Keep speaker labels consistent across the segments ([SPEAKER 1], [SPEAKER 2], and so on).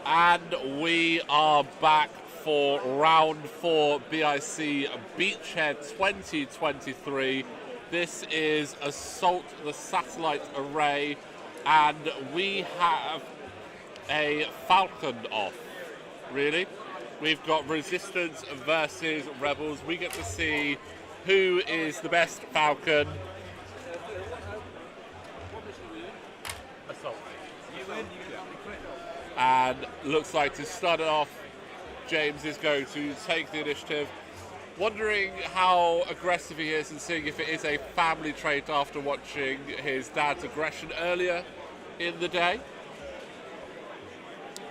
[SPEAKER 1] And we are back for round 4 BIC Beachhead 2023. This is Assault the Satellite Array, and we have a Falcon off, really. We've got Resistance versus Rebels. We get to see who is the best Falcon. Assault. And looks like to start it off, James is going to take the initiative. Wondering how aggressive he is and seeing if it is a family trait after watching his dad's aggression earlier in the day.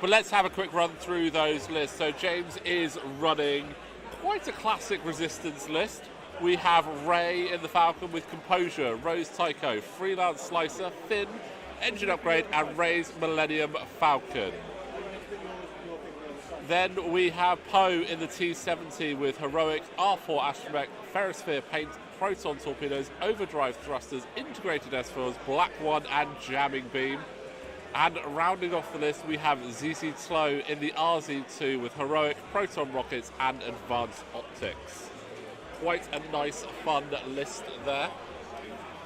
[SPEAKER 1] But let's have a quick run through those lists. So James is running quite a classic resistance list. We have Ray in the Falcon with Composure, Rose Tycho, Freelance Slicer, Finn, Engine Upgrade, and Ray's Millennium Falcon. Then we have Poe in the T-70 with Heroic, R4 Astromech, Ferrosphere Paint, Proton Torpedoes, Overdrive Thrusters, Integrated S-Foils, Black One, and Jamming Beam. And rounding off the list, we have Zizi Tlo in the RZ2 with Heroic, Proton Rockets, and Advanced Optics. Quite a nice, fun list there.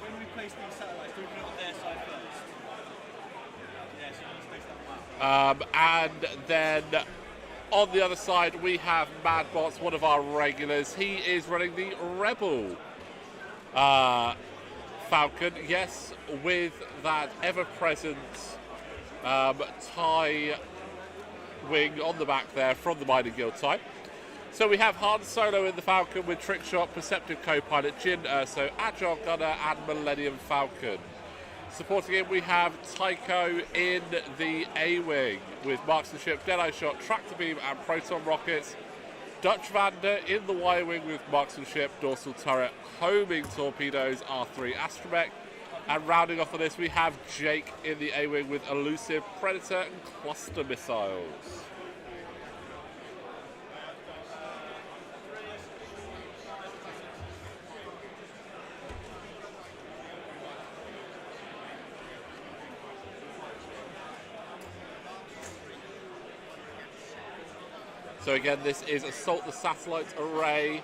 [SPEAKER 2] When we place these satellites, do we put it on their side first? Yeah, so you space that one out.
[SPEAKER 1] And then on the other side, we have Madbots, one of our regulars. He is running the Rebel Falcon, yes, with that ever-present tie wing on the back there from the Mining Guild type. So we have Han Solo in the Falcon with Trick Shot, Perceptive Copilot, Jyn Erso, Agile Gunner, and Millennium Falcon. Supporting him, we have Tycho in the A-Wing with Marksmanship, Deadeye Shot, Tractor Beam, and Proton Rockets. Dutch Vander in the Y-Wing with Marksmanship, Dorsal Turret, Homing Torpedoes, R3 Astromech. And rounding off the list, we have Jake in the A-Wing with Elusive, Predator, and Cluster Missiles. So again, this is Assault the Satellite Array.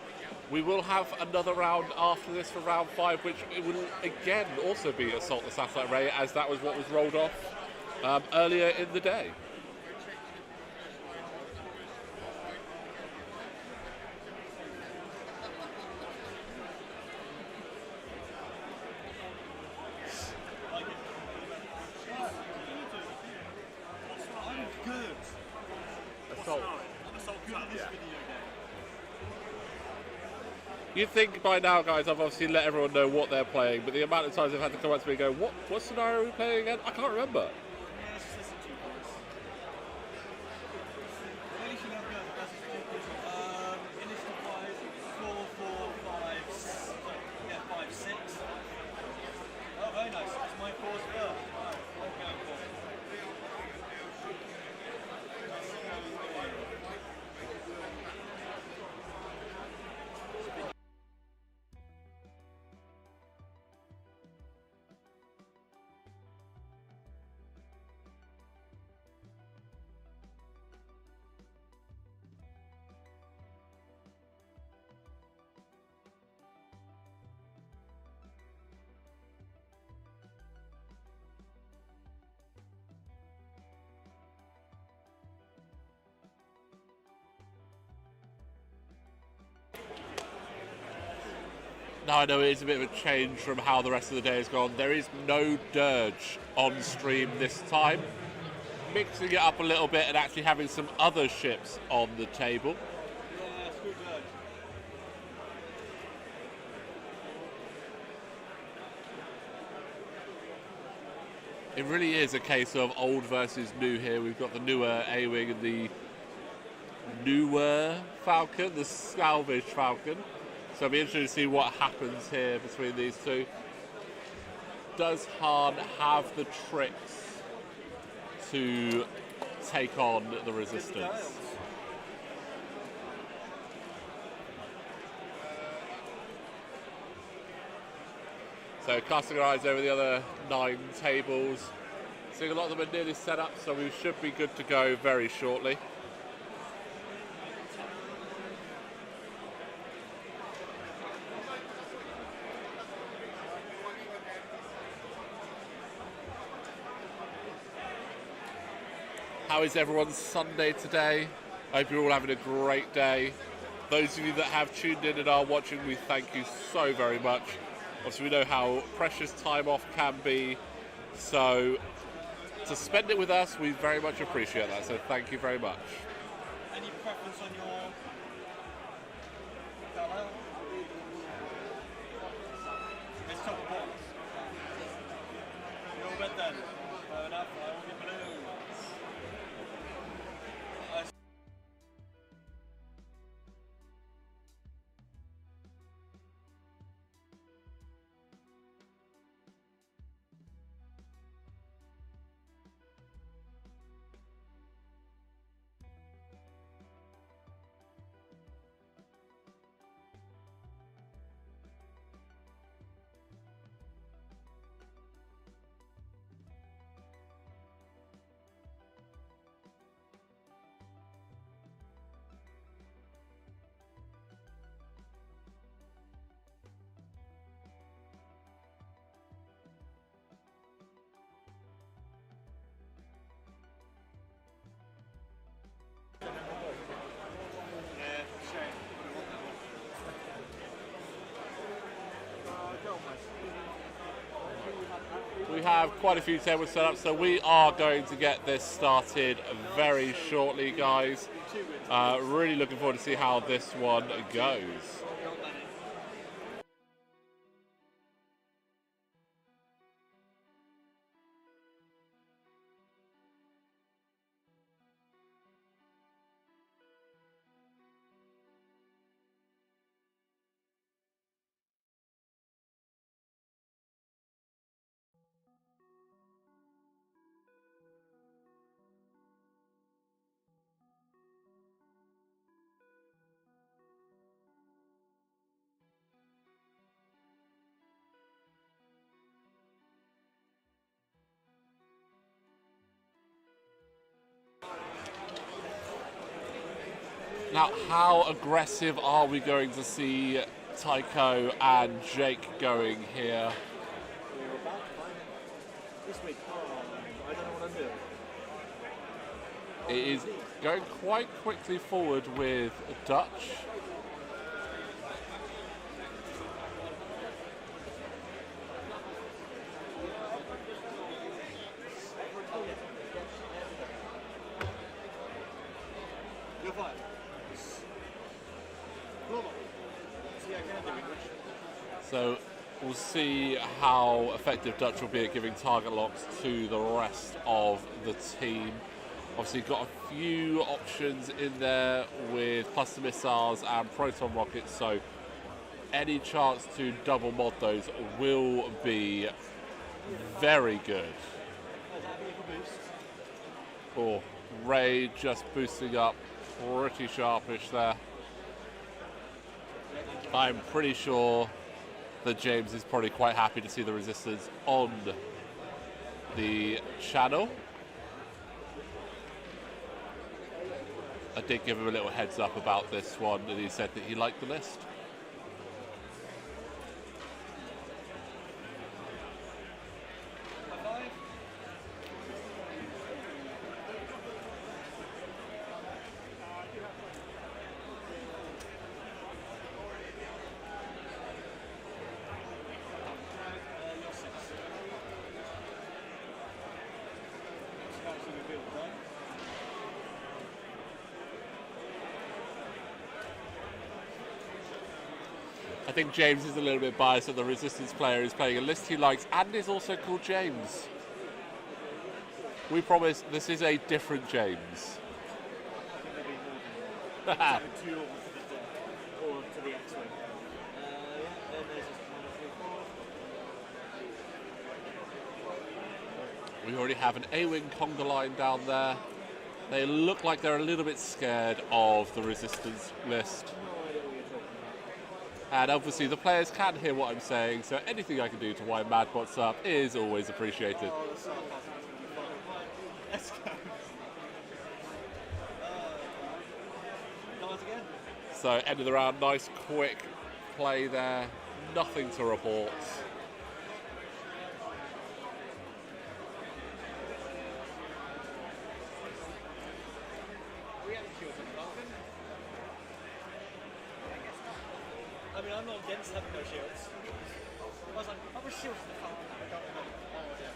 [SPEAKER 1] We will have another round after this for round 5, which it will again also be Assault the Satellite Array, as that was what was rolled off earlier in the day. Assault. You'd think by now, guys, I've obviously let everyone know what they're playing, but the amount of times they've had to come up to me and go, what scenario are we playing again? I can't remember.
[SPEAKER 2] Oh, very nice. That's my course first.
[SPEAKER 1] Now I know it is a bit of a change from how the rest of the day has gone. There is no dirge on stream this time. Mixing it up a little bit and actually having some other ships on the table.
[SPEAKER 2] Yeah, screw dirge.
[SPEAKER 1] It really is a case of old versus new here. We've got the newer A-Wing and the newer Falcon, the salvaged Falcon. So it'll be interesting to see what happens here between these two. Does Han have the tricks to take on the Resistance? So casting our eyes over the other 9 tables, So a lot of them are nearly set up, so we should be good to go very shortly. How is everyone's Sunday today? I hope you're all having a great day. Those of you that have tuned in and are watching, we thank you so very much. Obviously, we know how precious time off can be, so to spend it with us, we very much appreciate that, so thank you very much.
[SPEAKER 2] Any preference on your Farrell? Let's talk about your red then. Fair enough, I will be blue.
[SPEAKER 1] We have quite a few tables set up, so we are going to get this started very shortly, guys. Really looking forward to see how this one goes. Now, how aggressive are we going to see Tycho and Jake going here?
[SPEAKER 2] This week, I don't know what I'm doing.
[SPEAKER 1] It is going quite quickly forward with Dutch.
[SPEAKER 2] You're fine.
[SPEAKER 1] So we'll see how effective Dutch will be at giving target locks to the rest of the team. Obviously got a few options in there with cluster missiles and Proton Rockets, so any chance to double mod those will be very good. Oh, Ray just boosting up pretty sharpish there. I'm pretty sure that James is probably quite happy to see the resistance on the channel. I did give him a little heads up about this one, and he said that he liked the list. I think James is a little bit biased that the Resistance player is playing a list he likes and is also called James. We promise this is a different James. We already have an A-Wing conga line down there. They look like they're a little bit scared of the Resistance list. And obviously the players can hear what I'm saying, so anything I can do to wind Madbots up is always appreciated.
[SPEAKER 2] Let's go. Once again.
[SPEAKER 1] So end of the round, nice quick play there. Nothing to report.
[SPEAKER 2] I mean, I'm not against having no shields. I was like, how much shields in the Falcon? I don't remember. Oh, yeah.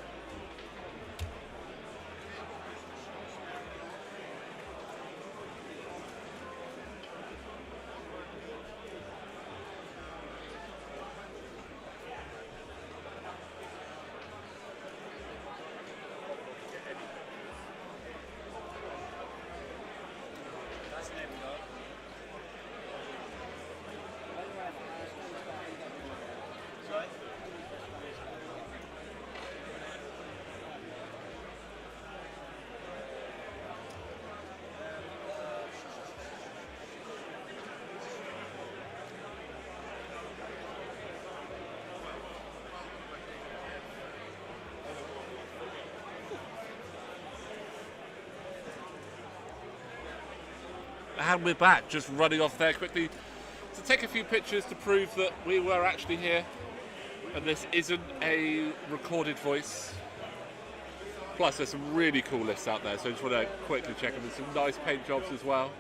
[SPEAKER 2] That's the name we got. Sorry?
[SPEAKER 1] And we're back, just running off there quickly to take a few pictures to prove that we were actually here and this isn't a recorded voice. Plus there's some really cool lists out there, so I just want to quickly check them. There's some nice paint jobs as well.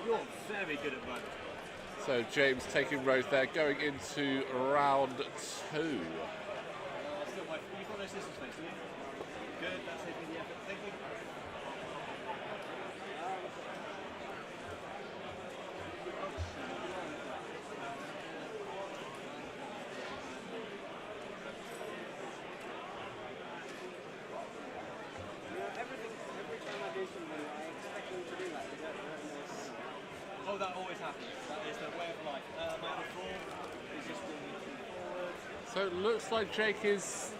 [SPEAKER 2] You're very good at running.
[SPEAKER 1] So James taking rows there, going into round 2.
[SPEAKER 2] Still, you've got no systems face, do you? Good, that's taking the effort. Thank you. Oh, that always happens. That is the way of life. My other form is just forward.
[SPEAKER 1] So it looks like Jake is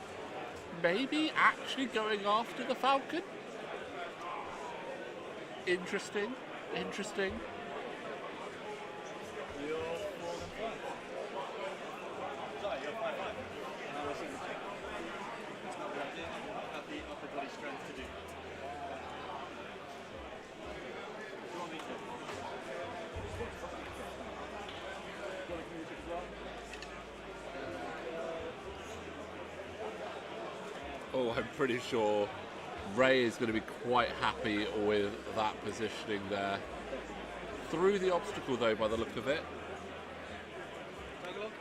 [SPEAKER 1] maybe actually going after the Falcon. Interesting, interesting.
[SPEAKER 2] You're 4 and 5. Sorry, you're 5-5. And I was in the check. That's not what I did. I do not have the upper body strength to do that. Do you want me to?
[SPEAKER 1] Oh, I'm pretty sure Ray is going to be quite happy with that positioning there. Through the obstacle though, by the look of it.
[SPEAKER 2] Take a look.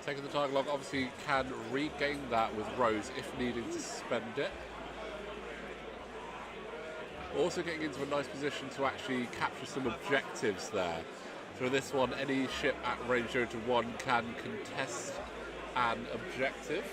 [SPEAKER 1] Taking the target lock, obviously can regain that with Rose if needing to spend it. Also getting into a nice position to actually capture some objectives there. So this one, any ship at range 0 to 1 can contest an objective.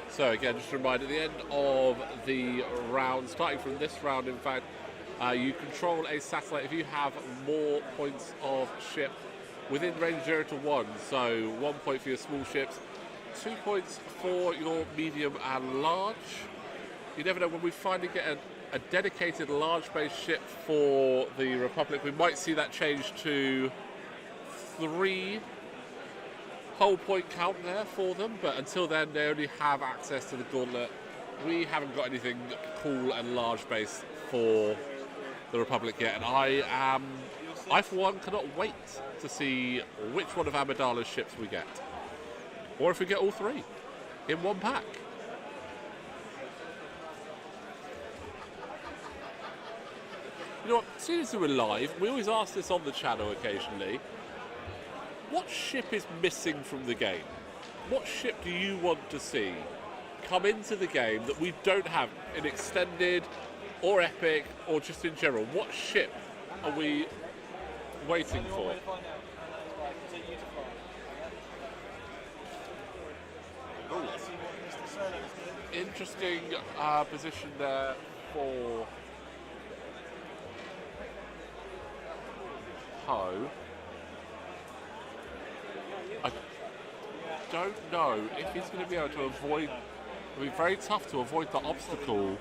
[SPEAKER 1] So again, just a reminder, at the end of the round, starting from this round in fact, you control a satellite if you have more points of ship within range 0 to 1. So 1 point for your small ships, 2 points for your medium and large. You never know, when we finally get a dedicated large base ship for the Republic, we might see that change to 3 whole point count there for them, but until then they only have access to the gauntlet. We haven't got anything cool and large base for the Republic yet, and I for one cannot wait to see which one of Amidala's ships we get, or if we get all 3 in one pack. You know what, seeing as we're live, we always ask this on the channel occasionally. What ship is missing from the game? What ship do you want to see come into the game that we don't have in extended or epic, or just in general? What ship are we waiting for? Interesting position there for Poe. I don't know if he's going to be able to avoid. It'll be very tough to avoid the obstacle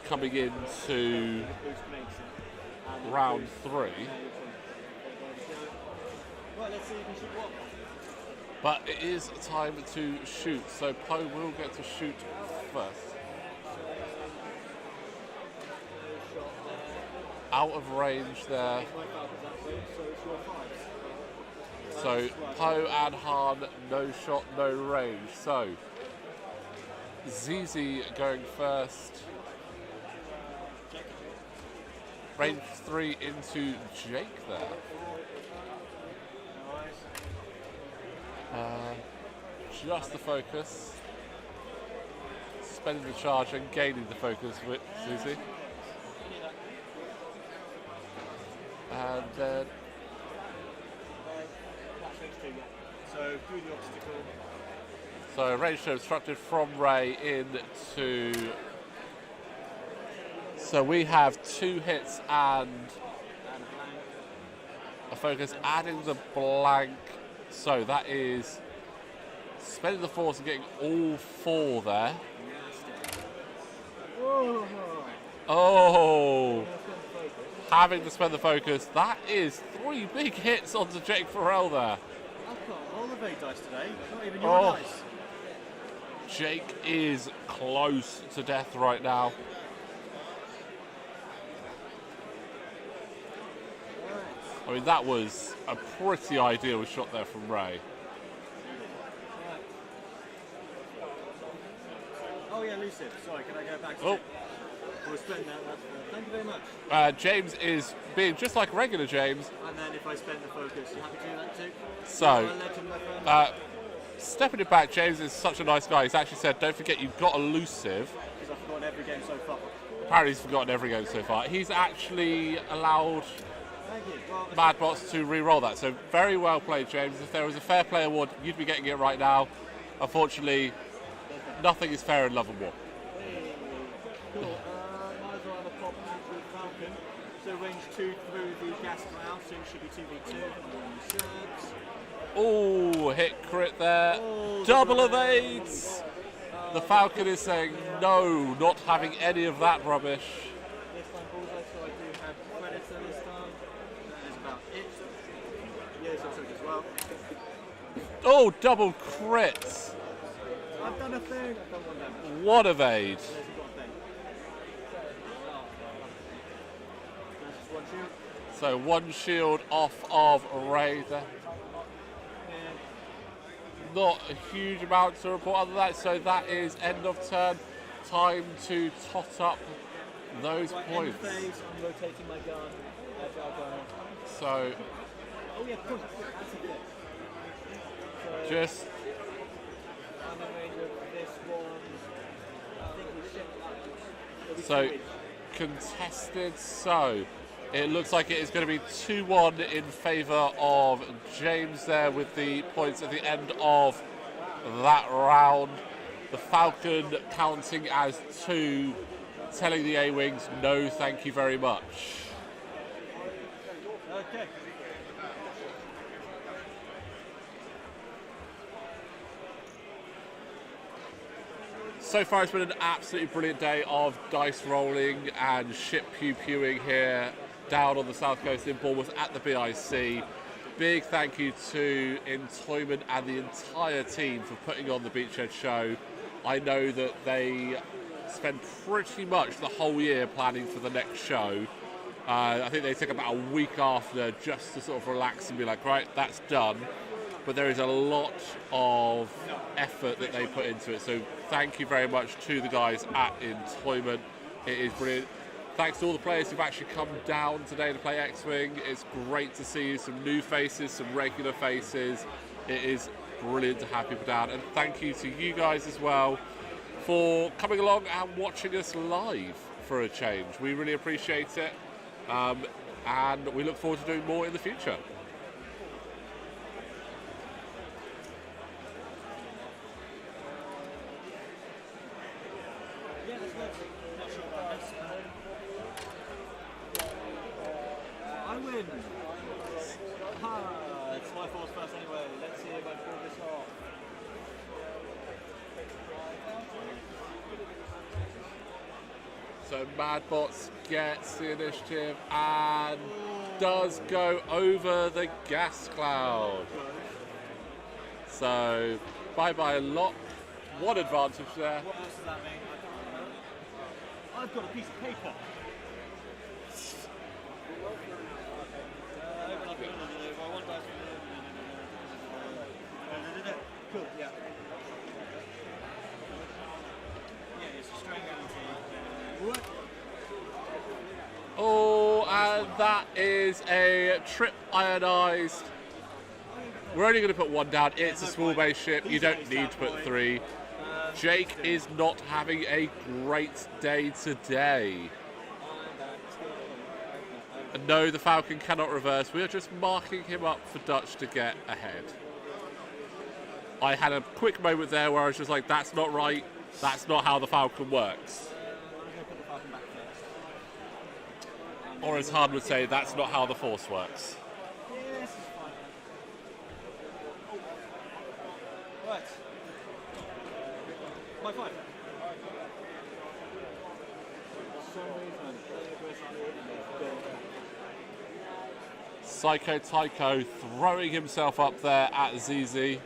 [SPEAKER 1] coming into round 3. But it is time to shoot, so Poe will get to shoot first. Out of range there. So Poe and Han, no shot, no range. So Zizi going first. Range 3 into Jake there. Just the focus. Spending the charge and gaining the focus with Zizi. And then...
[SPEAKER 2] So through the obstacle.
[SPEAKER 1] So range show obstructed from Ray into... So we have 2 hits and a focus, adding the blank. So that is spending the force and getting all 4 there. Oh, having to spend the focus. That is 3 big hits onto Jake Farrell there.
[SPEAKER 2] I've got all of 8 dice today, not even your dice.
[SPEAKER 1] Jake is close to death right now. I mean, that was a pretty ideal shot there from Ray.
[SPEAKER 2] Oh yeah, Elusive. Sorry, can I go back to We'll spend that. Thank you very much.
[SPEAKER 1] James is being just like regular James.
[SPEAKER 2] And then if I spend the focus, you happy to do that too?
[SPEAKER 1] So, stepping it back, James is such a nice guy. He's actually said, don't forget you've got Elusive.
[SPEAKER 2] Because I've forgotten every game so far.
[SPEAKER 1] Apparently he's forgotten every game so far. He's actually allowed Madbots to re-roll that. So very well played, James. If there was a fair play award, you'd be getting it right now. Unfortunately, nothing is fair in love and war.
[SPEAKER 2] Cool. Might as well have a pop with Falcon. So range 2 through the gas cloud, so it should be 2v2.
[SPEAKER 1] Oh, hit crit there. Double evades. The Falcon is saying no, not having any of that rubbish.
[SPEAKER 2] This time bullseye, so I do have Predator this time. That is about it. Yes, I took as well.
[SPEAKER 1] Oh, double crits.
[SPEAKER 2] I've done a thing. I've done 1 damage.
[SPEAKER 1] What evade. So 1 shield off of Raider. Not a huge amount to report other than that, so that is end of turn. Time to tot up those points.
[SPEAKER 2] Phase, I'm rotating my gun. Agile Gunner.
[SPEAKER 1] So,
[SPEAKER 2] oh yeah, push. That's a bit. So,
[SPEAKER 1] just.
[SPEAKER 2] I'm in range of this one. I think we should.
[SPEAKER 1] So, contested. So, it looks like it is going to be 2-1 in favour of James there with the points at the end of that round. The Falcon counting as 2, telling the A-Wings, no thank you very much.
[SPEAKER 2] Okay.
[SPEAKER 1] So far it's been an absolutely brilliant day of dice rolling and ship pew-pewing here down on the south coast in Bournemouth at the BIC. Big thank you to Entoyment and the entire team for putting on the Beachhead show. I know that they spend pretty much the whole year planning for the next show. I think they took about a week after just to sort of relax and be like, right, that's done. But there is a lot of effort that they put into it. So thank you very much to the guys at Entoyment. It is brilliant. Thanks to all the players who've actually come down today to play X-Wing. It's great to see some new faces, some regular faces. It is brilliant to have people down. And thank you to you guys as well for coming along and watching us live for a change. We really appreciate it, and we look forward to doing more in the future.
[SPEAKER 2] Yeah, that's good. Not sure about this. I win. It's my force first anyway. Let's see if I pull this off.
[SPEAKER 1] So Madbots gets the initiative and does go over the gas cloud. So bye-bye lock. One advantage there.
[SPEAKER 2] What else does that mean? I've got a piece of paper. Cool, yeah. Yeah, it's a strain guarantee.
[SPEAKER 1] Oh, and that is a trip ionized. We're only going to put one down. It's a small base ship. You don't need to put 3. Jake is not having a great day today. And no, the Falcon cannot reverse. We are just marking him up for Dutch to get ahead. I had a quick moment there where I was just like, that's not right. That's not how the Falcon works. Or as Hard would say, that's not how the Force works.
[SPEAKER 2] Yes, it's fine. Right. My 5.
[SPEAKER 1] Psycho Tycho throwing himself up there at Zizi.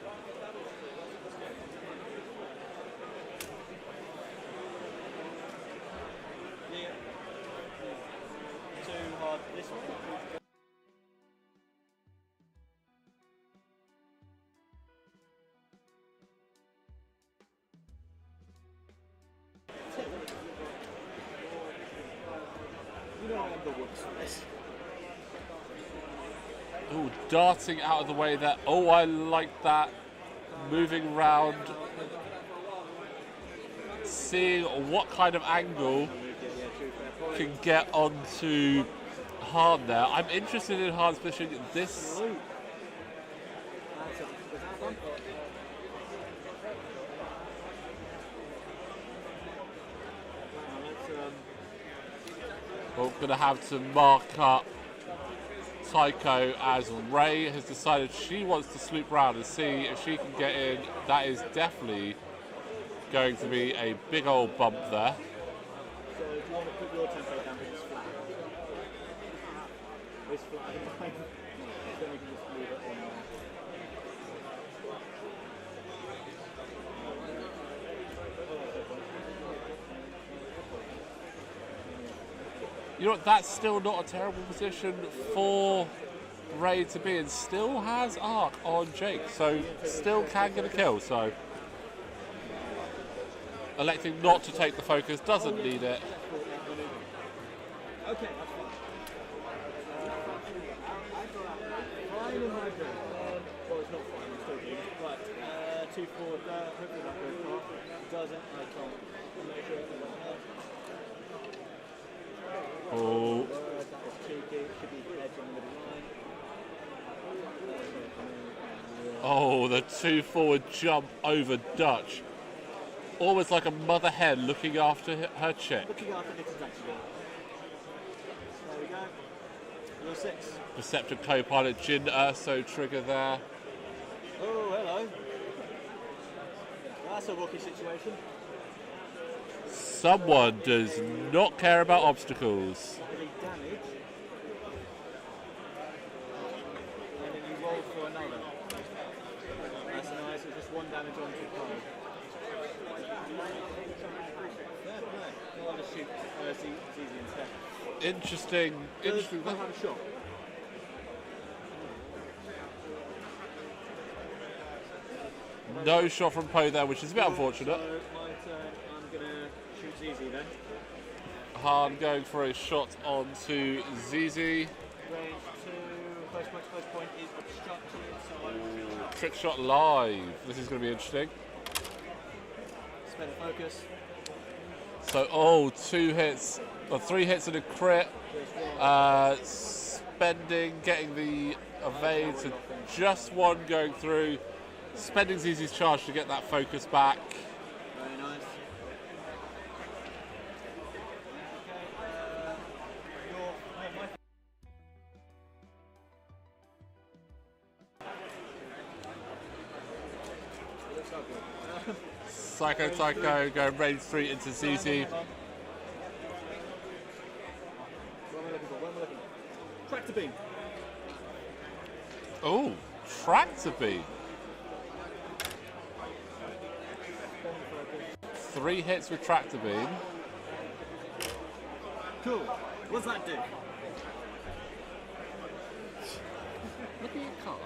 [SPEAKER 1] Oh, darting out of the way there. Oh, I like that. Moving round. Seeing what kind of angle can get onto Hard there. I'm interested in Hard's position. This. We're going to have to mark up Tycho as Ray has decided she wants to swoop round and see if she can get in. That is definitely going to be a big old bump there.
[SPEAKER 2] So if you want to put your tempo down, it's flat. It's flat at the moment. Then we can just leave it on there.
[SPEAKER 1] You know what, that's still not a terrible position for Ray to be in. Still has arc on Jake, so still can get a kill. So electing not to take the focus, doesn't need it.
[SPEAKER 2] Okay, that's fine. Fine in my group. Well, it's not fine, I'm still doing it. Right, 2 forward there, hopefully that goes far. Doesn't, I can't measure it.
[SPEAKER 1] Oh.
[SPEAKER 2] That was cheeky, should be edge on the middle line.
[SPEAKER 1] Oh, the 2 forward jump over Dutch. Almost like a mother hen looking after her chick.
[SPEAKER 2] Looking after little Dutch again. There we go. Your 6.
[SPEAKER 1] Perceptive Copilot, Jyn Erso trigger there.
[SPEAKER 2] Oh, hello. That's a rocky situation.
[SPEAKER 1] Someone does not care about obstacles.
[SPEAKER 2] Any damage. And then you roll for another. That's nice, it's just 1 damage on to Poe. Fair play. I'll just shoot Zizi instead.
[SPEAKER 1] Interesting. Interesting.
[SPEAKER 2] I'll have a shot.
[SPEAKER 1] No shot from Poe there, which is a bit unfortunate.
[SPEAKER 2] So my turn, I'm going to shoot Zizi then.
[SPEAKER 1] Hard going for a shot onto Zizi.
[SPEAKER 2] Range 2, close point is obstructed, so I will
[SPEAKER 1] Trick shot live. This is going to be interesting.
[SPEAKER 2] spend a focus.
[SPEAKER 1] So, oh, 2 hits, or 3 hits and a crit. Spending, getting the evade to just 1 going through. Spending Zizi's charge to get that focus back.
[SPEAKER 2] Very nice.
[SPEAKER 1] Psycho Tycho going range 3 into Zizi.
[SPEAKER 2] Tractor beam.
[SPEAKER 1] Oh, tractor beam. 3 hits with tractor beam.
[SPEAKER 2] Cool. What's that do?
[SPEAKER 1] Look at your card.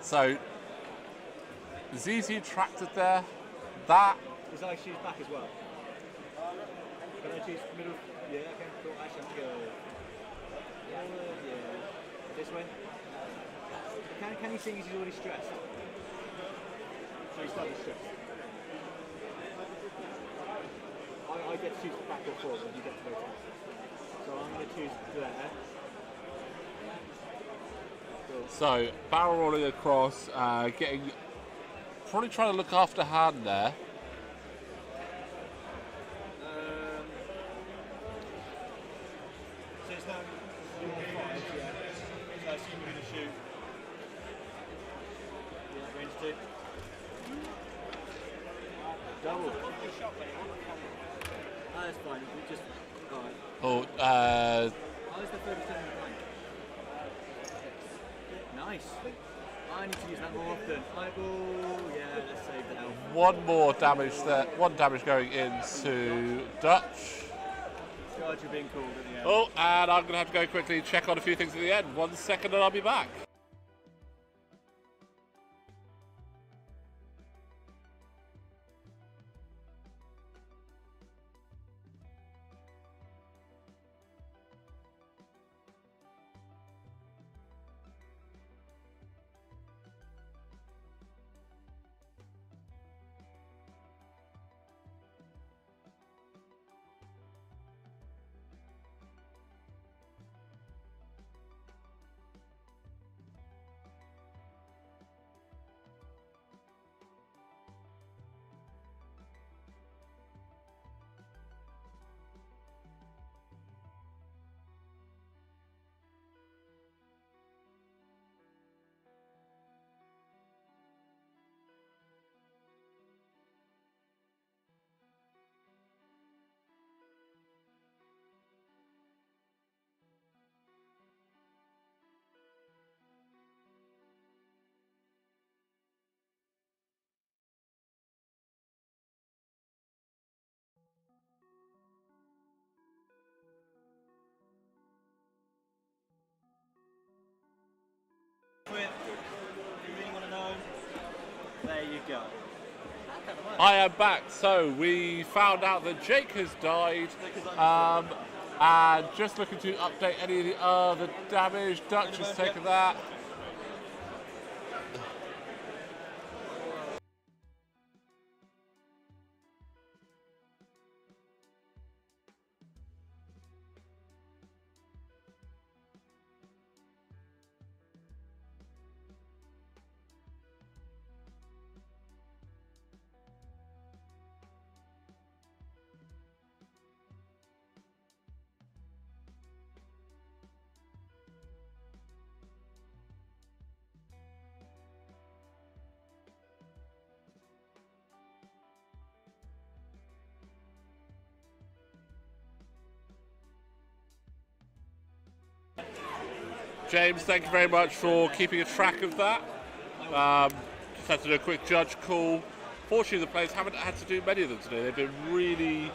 [SPEAKER 1] So, Zizi tracted there. That.
[SPEAKER 2] Is I choose back as well? Can I choose middle? Yeah, okay, cool. Actually, I'm going to go. Yeah. This way. Can you see he's already stressed? So he's slightly stressed. I get to choose back or forward, and you get to go back. So I'm going to choose there.
[SPEAKER 1] So, barrel rolling across, getting, probably trying to look after hand there.
[SPEAKER 2] So it's now, yeah. So I assume we're going to shoot. Yeah, range 2. Double. Ah, that's fine. We just, alright.
[SPEAKER 1] Oh,
[SPEAKER 2] How's the furthest in the flank? Nice. I need to use that more often. Yeah, let's save the health.
[SPEAKER 1] 1 more damage there. 1 damage going into Dutch.
[SPEAKER 2] God, you're being called at the end.
[SPEAKER 1] Oh, and I'm going to have to go quickly and check on a few things at the end. 1 second and I'll be back.
[SPEAKER 2] If you really want to know, there you go.
[SPEAKER 1] I am back. So we found out that Jake has died, and just looking to update any of the other damage. Dutch has taken that. James, thank you very much for keeping a track of that. Just had to do a quick judge call. Fortunately, the players haven't had to do many of them today. They've been really,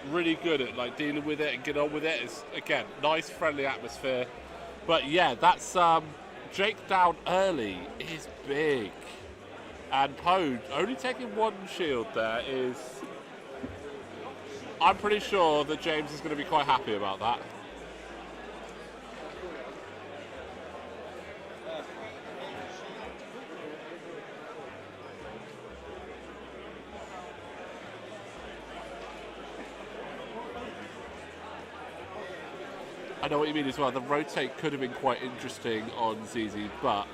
[SPEAKER 1] really good at like dealing with it and getting on with it. It's, again, nice, friendly atmosphere. But yeah, that's Jake down early is big. And Poe only taking one shield there is... I'm pretty sure that James is going to be quite happy about that. I know what you mean as well. The rotate could have been quite interesting on Zizi, but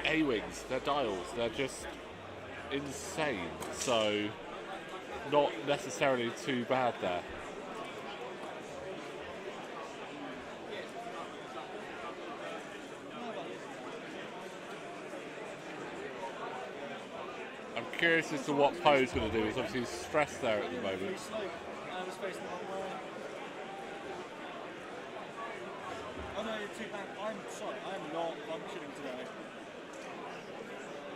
[SPEAKER 1] A-Wings, their dials, they're just insane. So not necessarily too bad there. I'm curious as to what Poe's going to do. He's obviously stressed there at the moment.
[SPEAKER 2] I'm sorry, I'm not functioning today.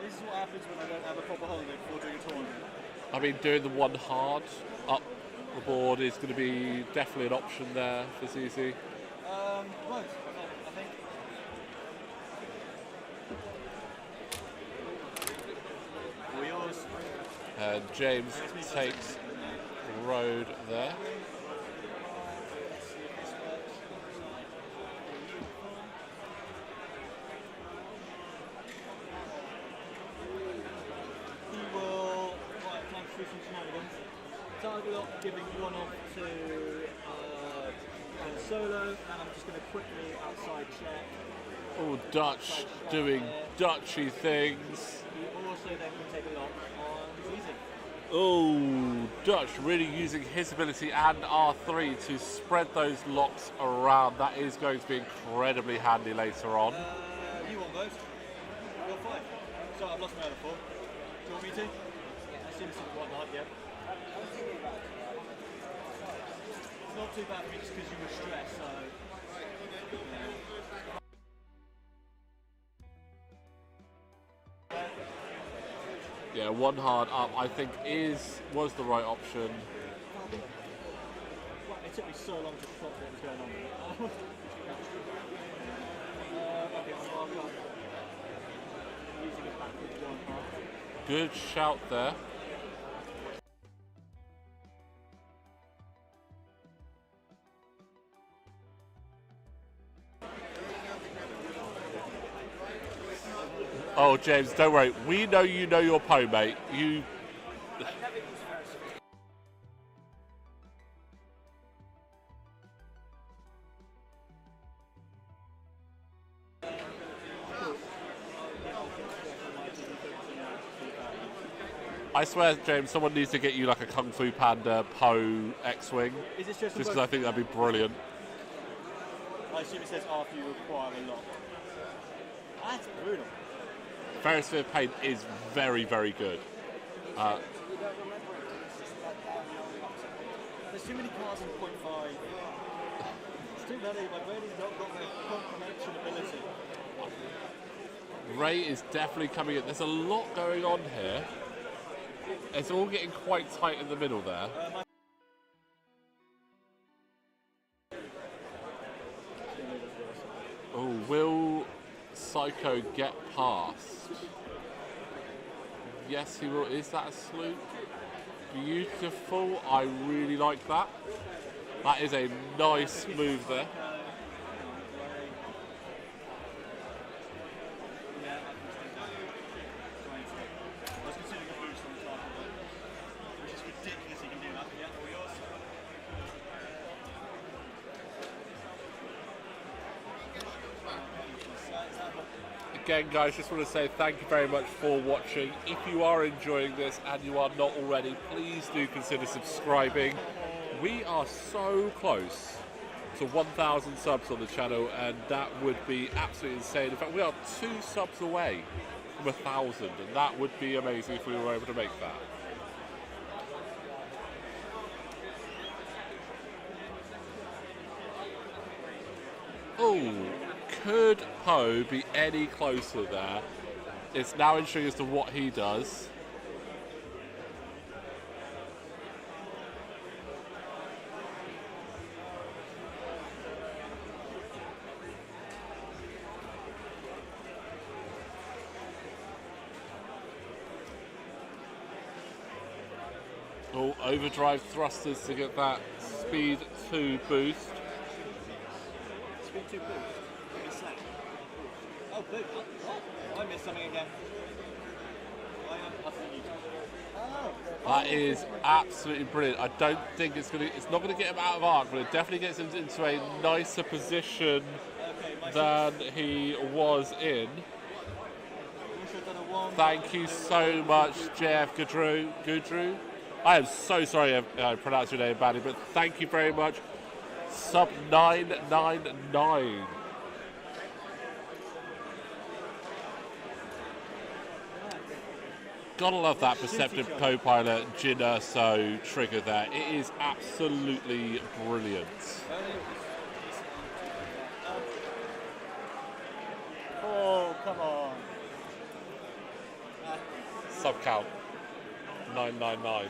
[SPEAKER 2] This is what happens when I don't have a proper holiday before doing a tournament.
[SPEAKER 1] I mean, doing the one hard up the board is going to be definitely an option there for Zizi.
[SPEAKER 2] Right, I think.
[SPEAKER 1] And James takes the road there.
[SPEAKER 2] Target up, giving one off to Solo, and I'm just going to quickly outside check.
[SPEAKER 1] Oh, Dutch doing Dutchy things.
[SPEAKER 2] He also then can take a lock on Zizi.
[SPEAKER 1] Oh, Dutch really using his ability and R3 to spread those locks around. That is going to be incredibly handy later on.
[SPEAKER 2] You want those? You're fine. So I've lost my other four. Do you want me to? I seem to be one hard, yeah. It's not too bad for me just because you were stressed, so...
[SPEAKER 1] Yeah, one hard up, I think, was the right option.
[SPEAKER 2] Well, it took me so long to plot what was going on. Okay, one hard. Using it back with one hard.
[SPEAKER 1] Good shout there. Oh, James, don't worry. We know you know your Poe, mate. You... I swear, James, someone needs to get you like a Kung Fu Panda Poe X-Wing.
[SPEAKER 2] Is this just
[SPEAKER 1] because I think that'd be brilliant.
[SPEAKER 2] I assume it says after you acquire a lot. That's brutal.
[SPEAKER 1] Ferrosphere Paint is very, very good.
[SPEAKER 2] There's too many cars in 0.5. It's too many. My brain has not got the complementation ability.
[SPEAKER 1] Ray is definitely coming in. There's a lot going on here. It's all getting quite tight in the middle there. Oh, will Tycho get past? Yes, he will. Is that a sloop? Beautiful. I really like that. That is a nice move there. Again, guys, just want to say thank you very much for watching. If you are enjoying this and you are not already, please do consider subscribing. We are so close to 1,000 subs on the channel, and that would be absolutely insane. In fact, we are 2 subs away from 1,000, and that would be amazing if we were able to make that. Oh, could Poe be any closer there? It's now interesting as to what he does. Oh, overdrive thrusters to get that speed 2 boost.
[SPEAKER 2] Speed 2 boost. Maybe slack. Oh, boost. Oh, I missed something again. I am utterly
[SPEAKER 1] That is absolutely brilliant. I don't think it's not going to get him out of arc, but it definitely gets him into a nicer position than he was in. Thank you so much, JF Gudru. I am so sorry I pronounced your name badly, but thank you very much. Sub 999. Gotta love that Perceptive Copilot Jyn Erso trigger there. It is absolutely brilliant.
[SPEAKER 2] Oh, come on.
[SPEAKER 1] Sub count 999.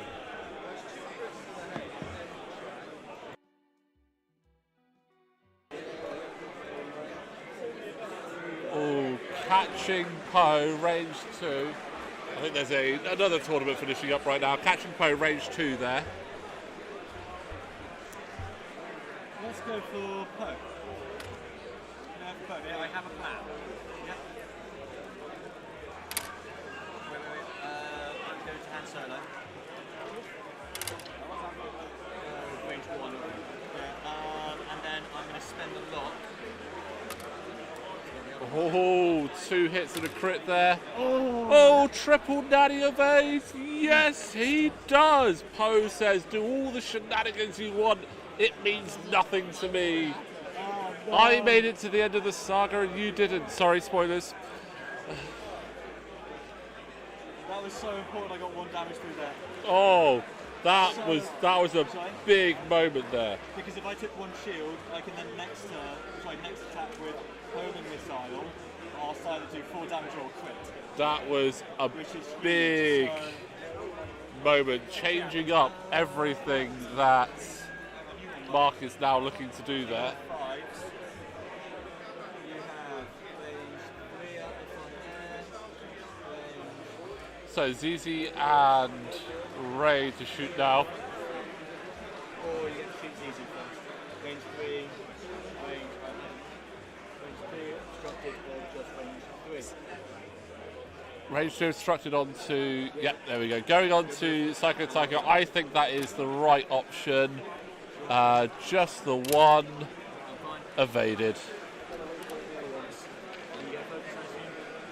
[SPEAKER 1] Oh, catching Poe, range 2. I think there's another tournament finishing up right now. Catching Poe, range 2 there.
[SPEAKER 2] Let's go for Poe. Yeah, I have a plan. Yep. Wait. I'm going to hand solo. Range 1. And then I'm going to spend a lock.
[SPEAKER 1] Oh, 2 hits and a crit there. Oh, triple natty evades. Yes, he does. Poe says, do all the shenanigans you want. It means nothing to me.
[SPEAKER 2] No.
[SPEAKER 1] I made it to the end of the saga and you didn't. Sorry, spoilers.
[SPEAKER 2] That was so important. I got 1 damage through there.
[SPEAKER 1] Oh, that was a big moment there.
[SPEAKER 2] Because if I took 1 shield, I can then next attack with homing missile. I'll either do 4 damage or crit.
[SPEAKER 1] That was a big moment, changing up everything that Mark is now looking to do there. So Zizi and Ray to shoot now.
[SPEAKER 2] Or you get to shoot Zizi first. Range 3, range 2, obstructed, just range 3.
[SPEAKER 1] Range 2 obstructed onto, yep, there we go. Going on to Tycho. I think that is the right option. Just the one evaded.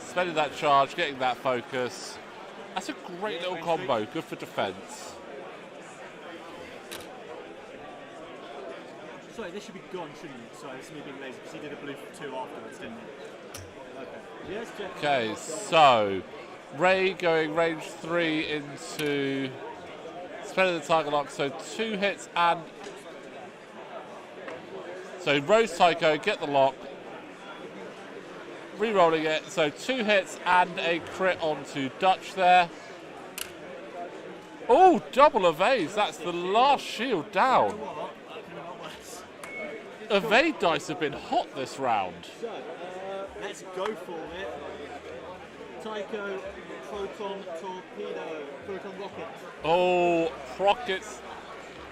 [SPEAKER 1] Spending that charge, getting that focus. That's a great little combo, good for defense.
[SPEAKER 2] Sorry, this should be gone, shouldn't it? Sorry, this is me being lazy because he did a blue for 2 afterwards, didn't he? Okay. Yes, Jeff.
[SPEAKER 1] Okay, so Ray going range 3 into spending the target lock, so 2 hits and so Rose Tycho, get the lock. Re-rolling it, so 2 hits and a crit onto Dutch there. Oh, double evades, that's the last shield down. Evade dice have been hot this round.
[SPEAKER 2] So, let's go for it. Tycho, Proton Torpedo, Proton Rockets.
[SPEAKER 1] Oh,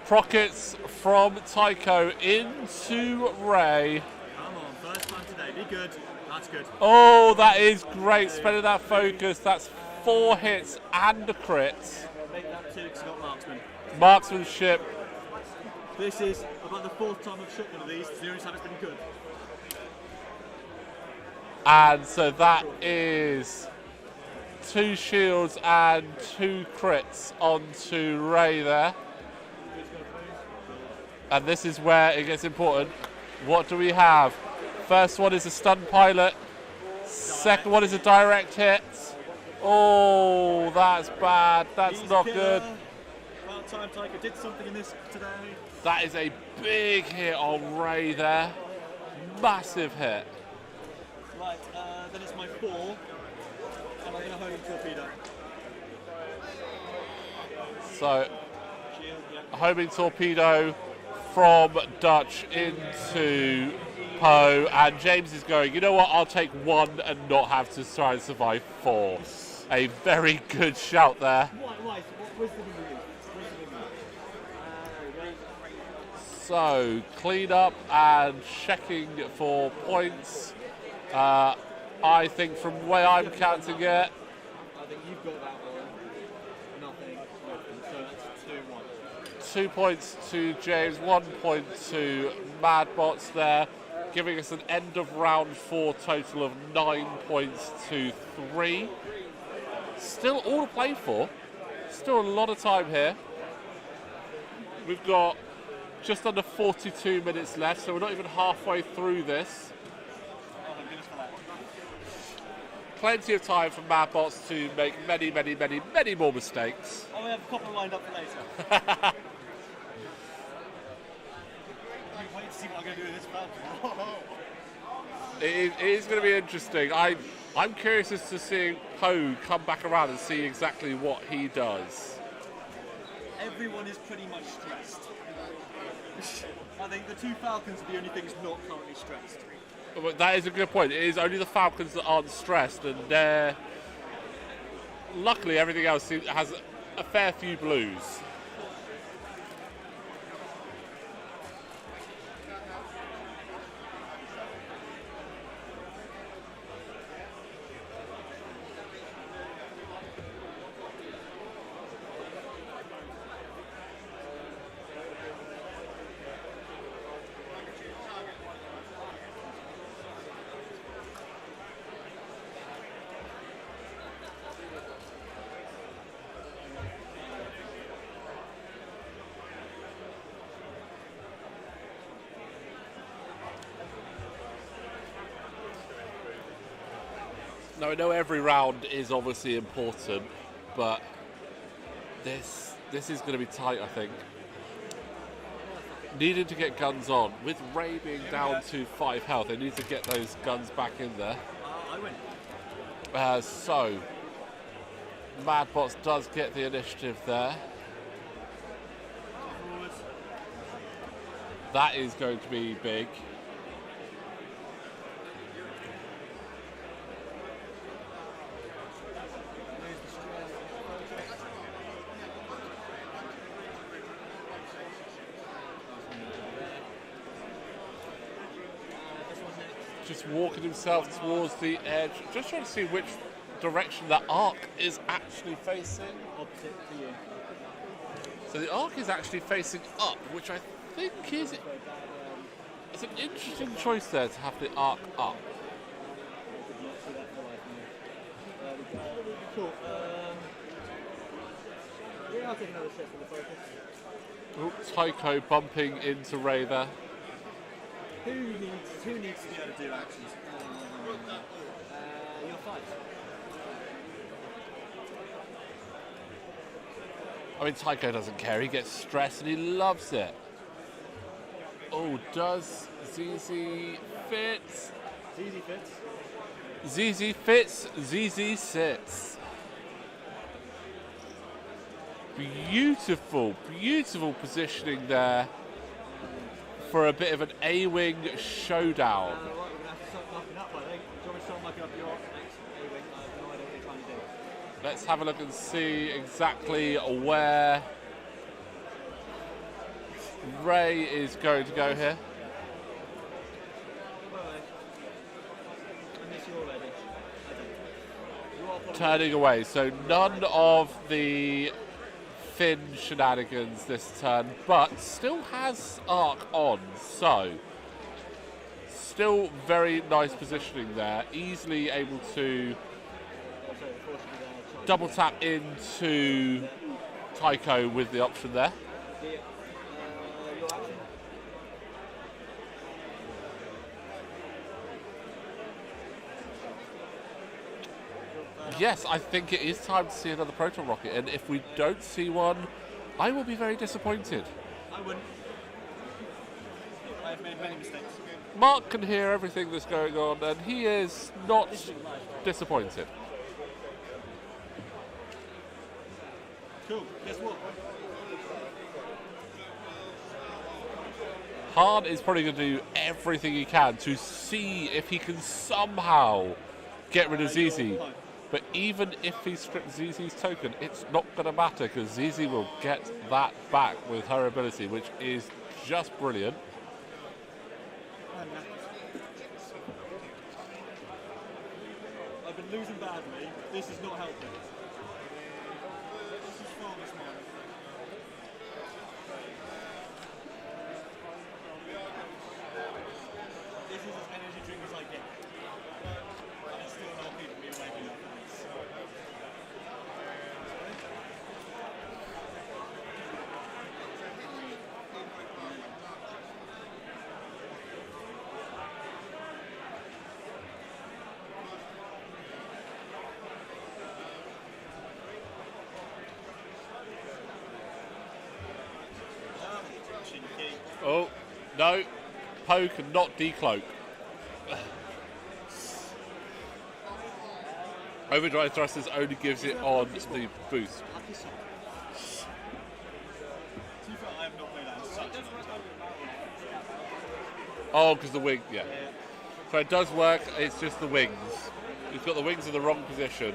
[SPEAKER 1] Rockets from Tycho into Ray.
[SPEAKER 2] Come on, first time today, be good. That's good.
[SPEAKER 1] Oh, that is great. Spending that focus. That's 4 hits and a crit.
[SPEAKER 2] Make that 2 because I got marksman.
[SPEAKER 1] Marksmanship.
[SPEAKER 2] This is about the 4th time I've shot one of these. It's the only time it's been good.
[SPEAKER 1] And so that is 2 shields and 2 crits onto Ray there. And this is where it gets important. What do we have? First one is a stun pilot. Second one is a direct hit. Oh, that's bad. That's not good.
[SPEAKER 2] About time Tycho did something in this today.
[SPEAKER 1] That is a big hit on Ray there. massive hit.
[SPEAKER 2] Right, then it's my 4, and I'm going to homing torpedo.
[SPEAKER 1] So,
[SPEAKER 2] Shield, yeah.
[SPEAKER 1] homing torpedo from Dutch into Poe, and James is going, you know what, I'll take 1 and not have to try and survive 4. A very good shout there.
[SPEAKER 2] Where's the big release?
[SPEAKER 1] So, clean up and checking for points. I think from the way I'm counting it,
[SPEAKER 2] I think you've got that one. Nothing. So that's 2-1.
[SPEAKER 1] 2 points to James, 1 point to Madbots there, giving us an end of round 4 total of 9 points to 3. Still all to play for. Still a lot of time here. We've got just under 42 minutes left, so we're not even halfway through this.
[SPEAKER 2] Oh my goodness for that.
[SPEAKER 1] Plenty of time for Madbots to make many more mistakes.
[SPEAKER 2] Oh, we have a couple lined up for later. Wait to see what I'm going to do with this Falcon.
[SPEAKER 1] It is going to be interesting. I'm curious as to see Poe come back around and see exactly what he does.
[SPEAKER 2] Everyone is pretty much stressed. I think the 2 Falcons are the only things not currently stressed.
[SPEAKER 1] But that is a good point. It is only the Falcons that aren't stressed, and they're... Luckily, everything else has a fair few blues. Now, I know every round is obviously important, but this is going to be tight, I think. Needing to get guns on. With Ray being down to 5 health, they need to get those guns back in there.
[SPEAKER 2] I win.
[SPEAKER 1] So, Madbots does get the initiative there.
[SPEAKER 2] Forwards.
[SPEAKER 1] That is going to be big. Just walking himself towards the edge, just trying to see which direction that arc is actually facing.
[SPEAKER 2] Opposite to you.
[SPEAKER 1] So the arc is actually facing up, which I think is... It's an interesting choice there to have the arc up.
[SPEAKER 2] Cool. Yeah, I'll take another shot for the focus.
[SPEAKER 1] Oh, Tycho bumping into Ray there.
[SPEAKER 2] Who needs to be able to do actions? You're 5.
[SPEAKER 1] I mean, Tycho doesn't care. He gets stressed and he loves it. Oh, does Zizi fit?
[SPEAKER 2] Zizi fits.
[SPEAKER 1] Zizi fits, Zizi sits. Beautiful, beautiful positioning there for a bit of an A-wing showdown.
[SPEAKER 2] Right, we're going to have to start mucking up, I think. Do you want me to start mucking up your next A-wing? I have no idea what you're trying to do.
[SPEAKER 1] Let's have a look and see exactly where Ray is going to go here.
[SPEAKER 2] I miss you already. You are probably
[SPEAKER 1] Turning away, so none of the Finn shenanigans this turn, but still has arc on, so still very nice positioning there, easily able to double tap into Tycho with the option there.
[SPEAKER 2] your action.
[SPEAKER 1] Yes, I think it is time to see another Proton Rocket, and if we don't see one, I will be very disappointed.
[SPEAKER 2] I wouldn't. I have made many mistakes.
[SPEAKER 1] Mark can hear everything that's going on, and he is not disappointed.
[SPEAKER 2] Cool. Guess what?
[SPEAKER 1] Hahn is probably going to do everything he can to see if he can somehow get rid of Zizi. But even if he strips Zizi's token, it's not going to matter because Zizi will get that back with her ability, which is just brilliant.
[SPEAKER 2] I've been losing badly. This is not helping. This is far this man. This is as energy drink as I get. And it's still not keeping me awake enough for this.
[SPEAKER 1] Oh, no. Poe cannot decloak. Overdrive Thrusters only gives it on the boost. Oh, because the wing, yeah. So it does work, it's just the wings. He's got the wings in the wrong position.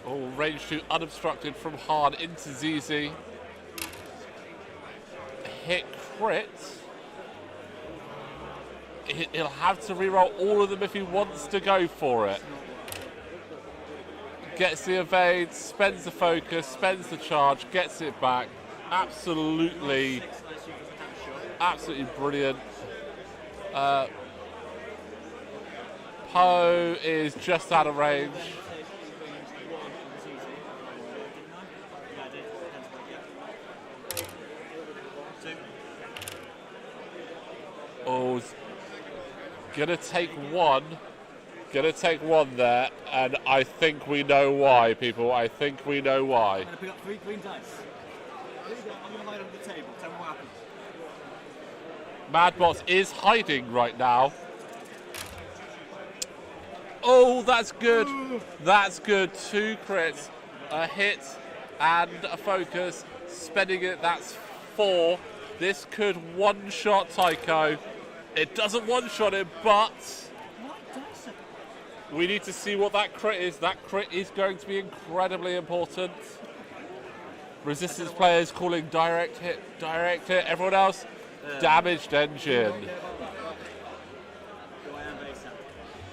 [SPEAKER 1] Oh, range 2 unobstructed from Hahn into Zizi. Hit crit. He'll have to reroll all of them if he wants to go for it. Gets the evade, spends the focus, spends the charge, gets it back. Absolutely brilliant. Poe is just out of range. Oh, gonna take one there, and I think we know why, people. I think we know why.
[SPEAKER 2] I'm gonna pick up 3 green dice. I'm gonna hide under the table. Tell me what happens.
[SPEAKER 1] Madbots is hiding right now. Oh, that's good. That's good. 2 crits, a hit, and a focus. Spending it, that's 4. This could one-shot Tycho. It doesn't one-shot him, but we need to see what that crit is. That crit is going to be incredibly important. Resistance players calling direct hit. Everyone else, damaged engine.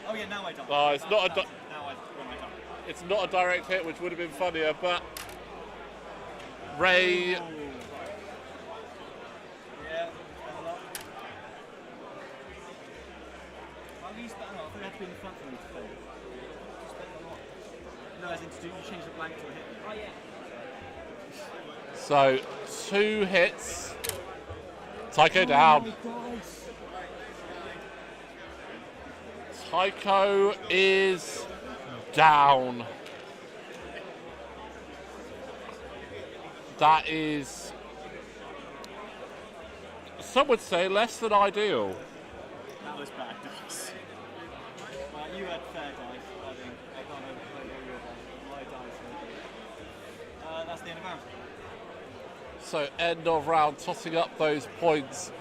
[SPEAKER 2] Oh yeah, now I don't.
[SPEAKER 1] Oh, it's not a. It's not a direct hit, which would have been funnier, but Ray. So 2 hits. Tycho down. Tycho is down. That is, some would say, less than ideal.
[SPEAKER 2] That was bad dice. You had fair dice, I think. I can't remember your dice. My dice. That's the end of round.
[SPEAKER 1] So end of round, tossing up those points.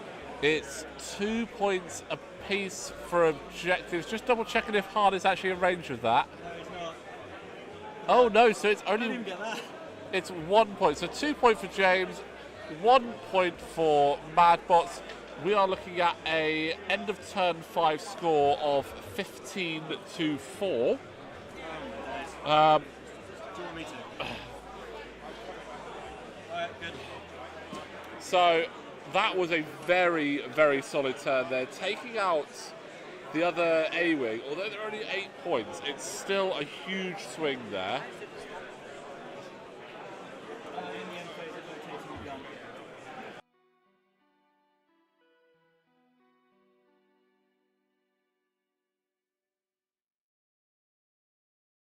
[SPEAKER 1] It's 2 points apiece for objectives. Just double checking if Hahn is actually in range of that.
[SPEAKER 2] No, he's not.
[SPEAKER 1] Oh no, so it's
[SPEAKER 2] I
[SPEAKER 1] only.
[SPEAKER 2] didn't get that.
[SPEAKER 1] It's 1 point. So 2 points for James, 1 point for Madbots. We are looking at a end of turn 5 score of 15-4.
[SPEAKER 2] Do you want me to? Alright, good.
[SPEAKER 1] So that was a very, very solid turn there. Taking out the other A-Wing, although they're only 8 points, it's still a huge swing there.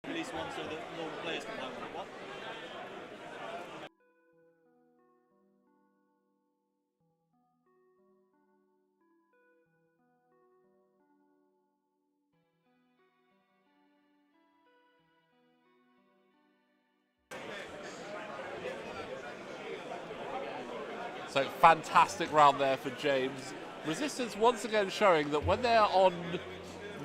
[SPEAKER 2] Release one so that normal players can play one.
[SPEAKER 1] So fantastic round there for James. Resistance once again showing that when they're on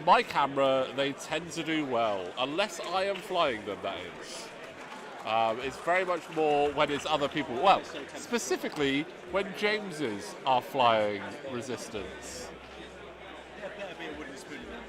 [SPEAKER 1] my camera, they tend to do well, unless I am flying them, that is. It's very much more when it's other people. Well, specifically when Jameses are flying Resistance.
[SPEAKER 2] Yeah, better be a wooden spoon in that.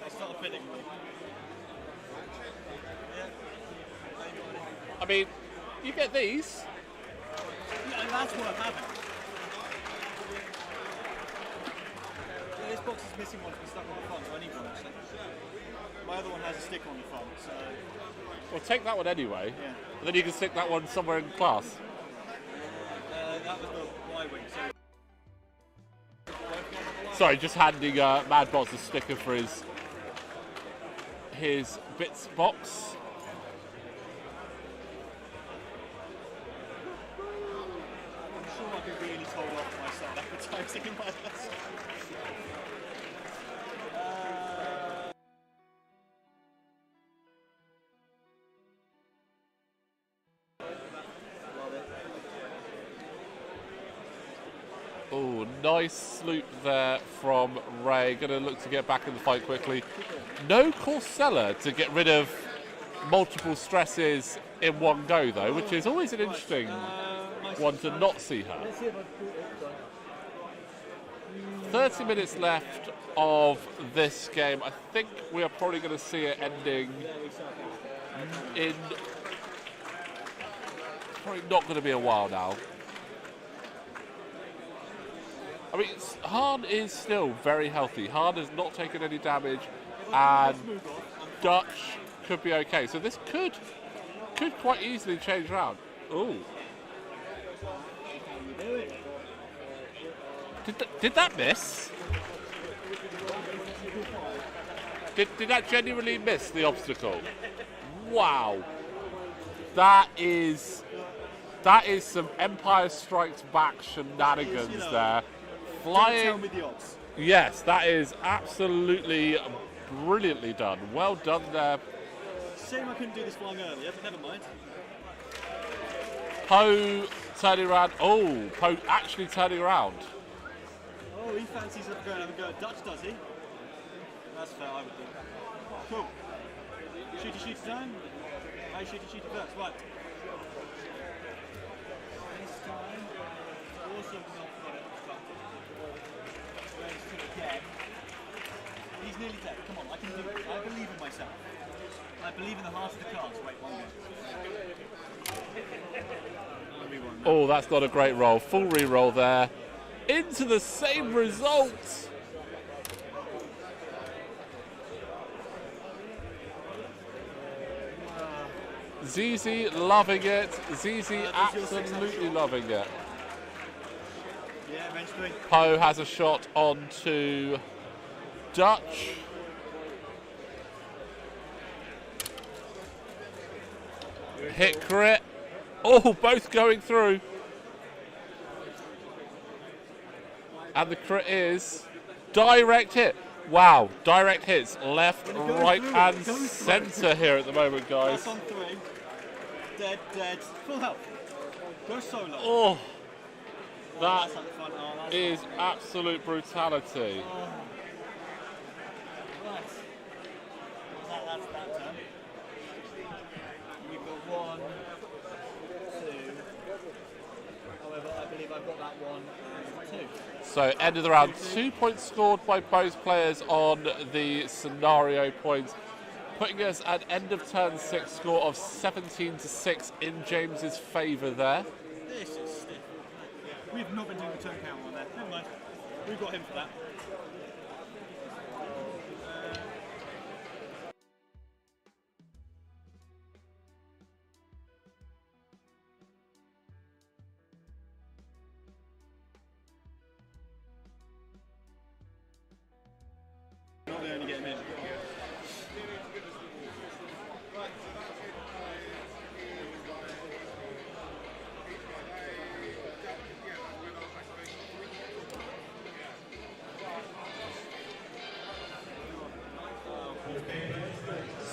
[SPEAKER 2] It's not a fitting one.
[SPEAKER 1] I mean, you get these.
[SPEAKER 2] Yeah, and that's what I'm having. Yeah, this box is missing one stuck on the front, so I need one actually. My other one has a sticker on the front, so...
[SPEAKER 1] Well, take that one anyway.
[SPEAKER 2] Yeah.
[SPEAKER 1] And then you can stick that one somewhere in class.
[SPEAKER 2] That was the Y-Wing, so...
[SPEAKER 1] Sorry, just handing Madbots a sticker for his bits box.
[SPEAKER 2] I'm sure I could really hold off myself advertising in my lesson.
[SPEAKER 1] Oh, nice sloop there from Ray. Going to look to get back in the fight quickly. No Corsella to get rid of multiple stresses in one go, though, which is always an interesting one to not see her. 30 minutes left of this game. I think we are probably going to see it ending in... Probably not going to be a while now. I mean, Hahn is still very healthy. Hahn has not taken any damage, and Dutch could be okay. So this could quite easily change around. Ooh. Did that miss? Did that genuinely miss the obstacle? Wow. That is some Empire Strikes Back shenanigans there. Flying.
[SPEAKER 2] Don't tell me the odds.
[SPEAKER 1] Yes, that is absolutely brilliantly done. Well done there.
[SPEAKER 2] Shame I couldn't do this flying earlier, but never mind.
[SPEAKER 1] Poe turning around. Oh, Poe actually turning around.
[SPEAKER 2] Oh, he fancies up going and go at Dutch, does he? That's fair, I would do. Cool. Shooty zone. I shooty first. Right. This time, also not got it obstructed. Again. He's nearly dead. Come on, I can do it. I believe in myself. I believe in the heart of the cards. Wait, one go.
[SPEAKER 1] Oh, that's not a great roll. Full re-roll there. Into the same result. Zizi loving it. Zizi absolutely loving it.
[SPEAKER 2] Yeah, eventually.
[SPEAKER 1] Poe has a shot onto Dutch. Hit crit. Oh, both going through. And the crit is direct hit. Wow, direct hits left, right, and centre here at the moment, guys.
[SPEAKER 2] Plus on 3. Dead. Full health. Go solo.
[SPEAKER 1] Oh, that
[SPEAKER 2] That's like fun. Oh, that's
[SPEAKER 1] is absolute brutality.
[SPEAKER 2] Oh. Right. That's that turn. We've got 1, 2. However, I believe I've got that 1 and 2.
[SPEAKER 1] So end of the round, 2 points scored by both players on the scenario points, putting us at end of turn 6 score of 17-6 in James's favour there.
[SPEAKER 2] This is stiff. We've not been doing the turn count on that. Never mind. We've got him for that. Not going to get him in.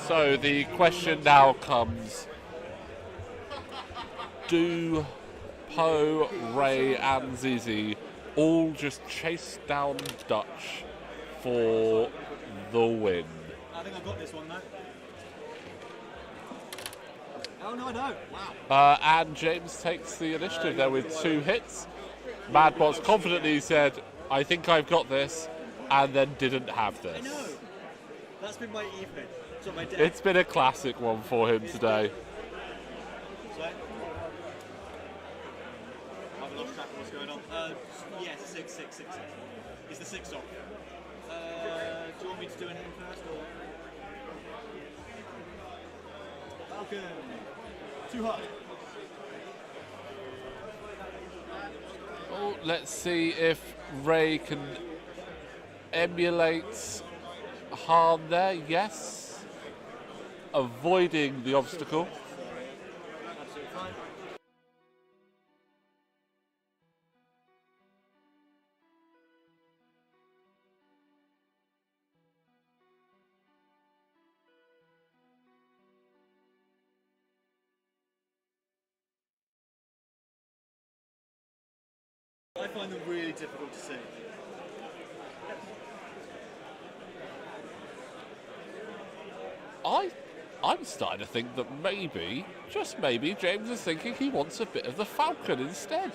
[SPEAKER 1] So the question now comes, do Poe, Ray and Zizi all just chase down Dutch for the win?
[SPEAKER 2] I think I've got this one though. Oh no, I don't. Wow.
[SPEAKER 1] And James takes the initiative there with 2 hits. Madbots confidently said, I think I've got this, and then didn't have this.
[SPEAKER 2] I know. That's been my evening. So my day.
[SPEAKER 1] It's been a classic one for him today.
[SPEAKER 2] So, I've lost track of what's going on. Yes, 6. Is the 6 off? Do you want me to do anything first or? Falcon. Too high.
[SPEAKER 1] Oh, let's see if Ray can emulate Han there. Yes. Avoiding the obstacle.
[SPEAKER 2] Absolutely fine. I find them really difficult to see.
[SPEAKER 1] I'm starting to think that maybe, just maybe, James is thinking he wants a bit of the Falcon instead.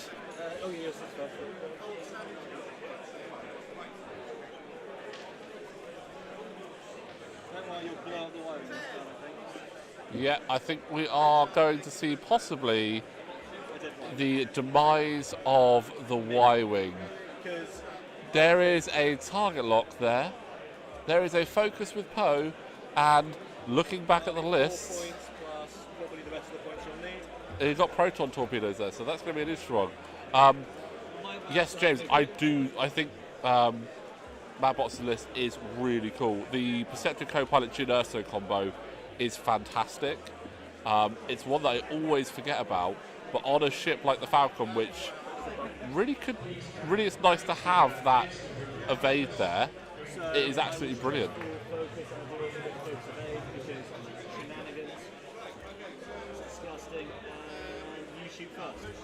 [SPEAKER 2] Oh yes, that's right. Don't worry, you'll blow out the wiring this time, I think.
[SPEAKER 1] Yeah, I think we are going to see possibly the demise of the Y-Wing.
[SPEAKER 2] Because
[SPEAKER 1] There is a target lock there. There is a focus with Poe, and looking back at the
[SPEAKER 2] 4
[SPEAKER 1] list,
[SPEAKER 2] points plus probably the rest of the points you'll need.
[SPEAKER 1] he's got Proton Torpedoes there, so that's going to be an issue one. Yes, James, I think Madbots' list is really cool. The Perceptive Copilot Jyn Erso combo is fantastic. It's one that I always forget about, but on a ship like the Falcon, which really is nice to have that evade there. It is absolutely brilliant.
[SPEAKER 2] Disgusting. And you shoot first.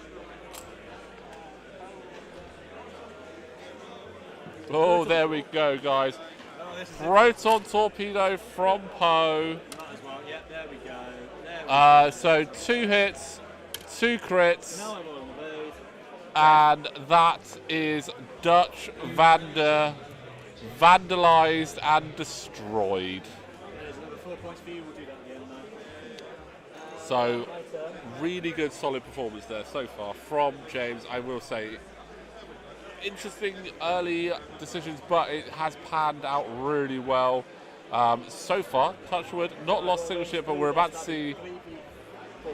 [SPEAKER 1] Oh, there we go, guys.
[SPEAKER 2] Oh, this is
[SPEAKER 1] Proton Torpedo from Poe.
[SPEAKER 2] Might as well. Yep, there we go. There we
[SPEAKER 1] So 2 hits, 2 crits,
[SPEAKER 2] Now I'm on the boat.
[SPEAKER 1] and that is Dutch Vander vandalized and destroyed.
[SPEAKER 2] There's another 4 points for you. We'll do that again now.
[SPEAKER 1] So really good, solid performance there so far from James. I will say, interesting early decisions, but it has panned out really well so far. Touch wood, not lost single ship, but we're about to see.
[SPEAKER 2] 3v4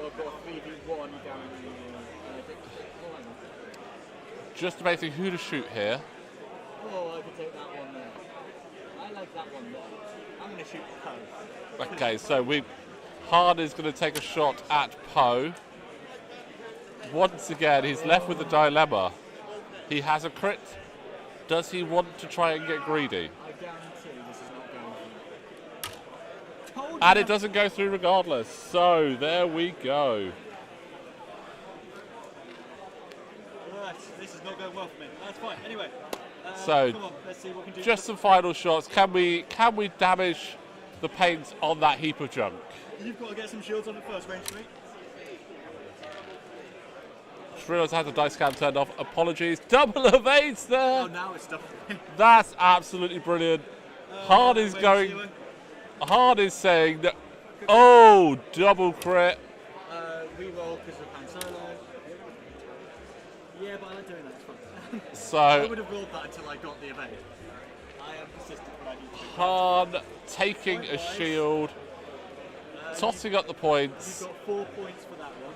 [SPEAKER 2] or 3v1 guarantee.
[SPEAKER 1] Just debating who to shoot here.
[SPEAKER 2] Oh, I could take that one there. I like that one there. I'm going to shoot Poe.
[SPEAKER 1] Okay, so Han is going to take a shot at Poe. Once again, he's left with a dilemma. He has a crit. Does he want to try and get greedy?
[SPEAKER 2] I guarantee this is not going through.
[SPEAKER 1] And it doesn't go through regardless. So there we go.
[SPEAKER 2] Right, this is not going well for me. That's fine. Anyway,
[SPEAKER 1] So
[SPEAKER 2] come on, let's see what we can do.
[SPEAKER 1] just some final shots. Can we damage the paint on that heap of junk?
[SPEAKER 2] You've got to get some shields on it first, range 3.
[SPEAKER 1] Just realised I had the dice cam turned off. Apologies. Double evades there.
[SPEAKER 2] Oh, now it's stuff.
[SPEAKER 1] That's absolutely brilliant. Hard is
[SPEAKER 2] range
[SPEAKER 1] going.
[SPEAKER 2] 0.
[SPEAKER 1] Hard is saying that. Oh, double crit.
[SPEAKER 2] Reroll because of Han Solo. Yeah, but I like doing that. It's fun. I
[SPEAKER 1] So
[SPEAKER 2] would have rolled that until I got the evade. I am persistent when I need to.
[SPEAKER 1] Han taking a shield, tossing up the
[SPEAKER 2] You've
[SPEAKER 1] points.
[SPEAKER 2] got 4 points for that one.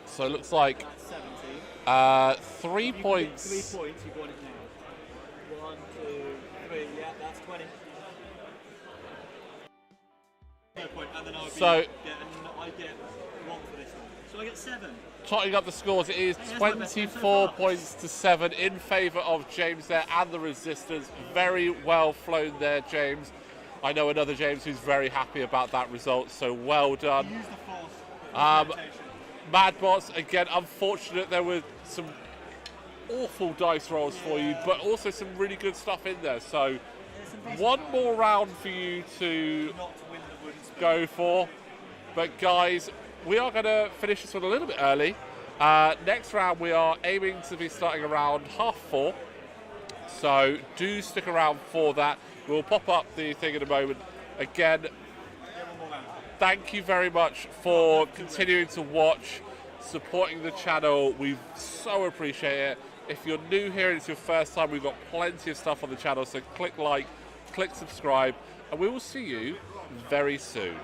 [SPEAKER 1] So it looks like
[SPEAKER 2] That's 17.
[SPEAKER 1] 3
[SPEAKER 2] If you can get
[SPEAKER 1] points.
[SPEAKER 2] 3 points, you've won it now. 1, 2, 3. Yeah, that's 20. No point, and then I would
[SPEAKER 1] So-
[SPEAKER 2] I get 1 for this one. So I get 7.
[SPEAKER 1] Totting up the scores, it is
[SPEAKER 2] Hey, that's my best one so
[SPEAKER 1] 24
[SPEAKER 2] far.
[SPEAKER 1] points to 7 in favour of James there and the Resistance. Very well flown there, James. I know another James who's very happy about that result, so well done.
[SPEAKER 2] Use the force. Rotation.
[SPEAKER 1] Madbots, again, unfortunate there were some awful dice rolls for you, but also some really good stuff in there. So one more round for you to
[SPEAKER 2] Not to win the wooden spoon.
[SPEAKER 1] go for. But guys, we are going to finish this one a little bit early. Next round we are aiming to be starting around 4:30. So do stick around for that. We'll pop up the thing in a moment. Again, thank you very much for continuing to watch, supporting the channel. We so appreciate it. If you're new here and it's your first time, we've got plenty of stuff on the channel. So click like, click subscribe, and we will see you very soon.